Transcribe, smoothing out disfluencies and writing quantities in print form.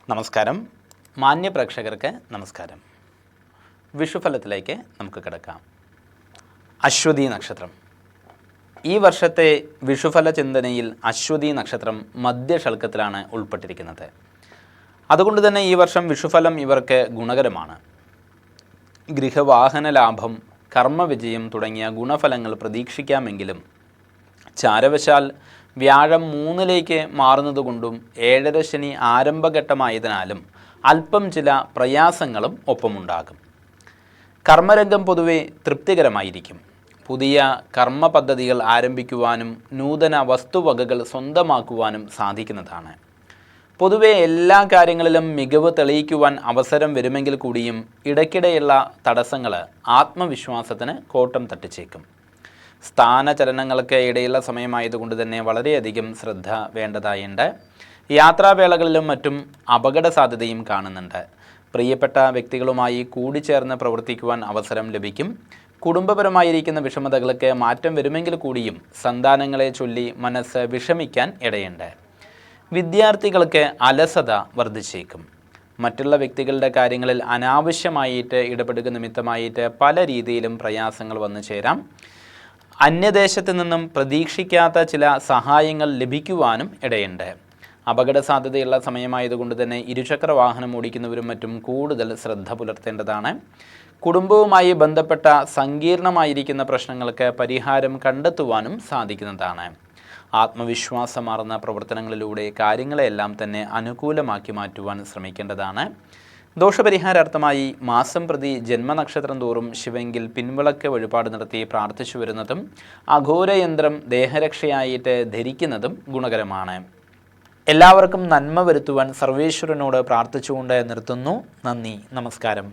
നമസ്കാരം. മാന്യ പ്രേക്ഷകർക്ക് നമസ്കാരം. വിഷുഫലത്തിലേക്ക് നമുക്ക് കിടക്കാം. അശ്വതി നക്ഷത്രം. ഈ വർഷത്തെ വിഷുഫല ചിന്തനയിൽ അശ്വതി നക്ഷത്രം മധ്യഷൽക്കത്തിലാണ് ഉൾപ്പെട്ടിരിക്കുന്നത്. അതുകൊണ്ട് തന്നെ ഈ വർഷം വിഷുഫലം ഇവർക്ക് ഗുണകരമാണ്. ഗൃഹവാഹന ലാഭം, കർമ്മവിജയം തുടങ്ങിയ ഗുണഫലങ്ങൾ പ്രതീക്ഷിക്കാമെങ്കിലും ചാരവശാൽ വ്യാഴം 3ലേക്ക് മാറുന്നതുകൊണ്ടും 7ര ശനി ആരംഭഘട്ടമായതിനാലും അല്പം ചില പ്രയാസങ്ങളും ഒപ്പമുണ്ടാകും. കർമ്മരംഗം പൊതുവെ തൃപ്തികരമായിരിക്കും. പുതിയ കർമ്മ പദ്ധതികൾ ആരംഭിക്കുവാനും നൂതന വസ്തുവകകൾ സ്വന്തമാക്കുവാനും സാധിക്കുന്നതാണ്. പൊതുവെ എല്ലാ കാര്യങ്ങളിലും മികവ് തെളിയിക്കുവാൻ അവസരം വരുമെങ്കിൽ കൂടിയും ഇടയ്ക്കിടെയുള്ള തടസ്സങ്ങൾ ആത്മവിശ്വാസത്തിന് കോട്ടം തട്ടിച്ചേക്കും. സ്ഥാനചലനങ്ങൾക്ക് ഇടയുള്ള സമയമായതുകൊണ്ട് തന്നെ വളരെയധികം ശ്രദ്ധ വേണ്ടതായുണ്ട്. യാത്രാവേളകളിലും മറ്റും അപകട സാധ്യതയും കാണുന്നുണ്ട്. പ്രിയപ്പെട്ട വ്യക്തികളുമായി കൂടിച്ചേർന്ന് പ്രവർത്തിക്കുവാൻ അവസരം ലഭിക്കും. കുടുംബപരമായിരിക്കുന്ന വിഷമതകൾക്ക് മാറ്റം വരുമെങ്കിൽ കൂടിയും സന്താനങ്ങളെ ചൊല്ലി മനസ്സ് വിഷമിക്കാൻ ഇടയുണ്ട്. വിദ്യാർത്ഥികൾക്ക് അലസത വർദ്ധിച്ചേക്കും. മറ്റുള്ള വ്യക്തികളുടെ കാര്യങ്ങളിൽ അനാവശ്യമായിട്ട് ഇടപെടുക നിമിത്തമായിട്ട് പല രീതിയിലും പ്രയാസങ്ങൾ വന്നു ചേരാം. അന്യദേശത്തു നിന്നും പ്രതീക്ഷിക്കാത്ത ചില സഹായങ്ങൾ ലഭിക്കുവാനും ഇടയുണ്ട്. അപകട സാധ്യതയുള്ള സമയമായതുകൊണ്ട് തന്നെ ഇരുചക്ര വാഹനം ഓടിക്കുന്നവരും മറ്റും കൂടുതൽ ശ്രദ്ധ പുലർത്തേണ്ടതാണ്. കുടുംബവുമായി ബന്ധപ്പെട്ട സങ്കീർണമായിരിക്കുന്ന പ്രശ്നങ്ങൾക്ക് പരിഹാരം കണ്ടെത്തുവാനും സാധിക്കുന്നതാണ്. ആത്മവിശ്വാസമാർന്ന പ്രവർത്തനങ്ങളിലൂടെ കാര്യങ്ങളെല്ലാം തന്നെ അനുകൂലമാക്കി മാറ്റുവാൻ ശ്രമിക്കേണ്ടതാണ്. ദോഷപരിഹാരാർത്ഥമായി മാസം പ്രതി ജന്മനക്ഷത്രം തോറും ശിവങ്കിൽ പിൻവിളക്ക് വഴിപാട് നടത്തി പ്രാർത്ഥിച്ചു വരുന്നതും അഘോരയന്ത്രം ദേഹരക്ഷയായിട്ട് ധരിക്കുന്നതും ഗുണകരമാണ്. എല്ലാവർക്കും നന്മ വരുത്തുവാൻ സർവേശ്വരനോട് പ്രാർത്ഥിച്ചുകൊണ്ട് നിർത്തുന്നു. നന്ദി, നമസ്കാരം.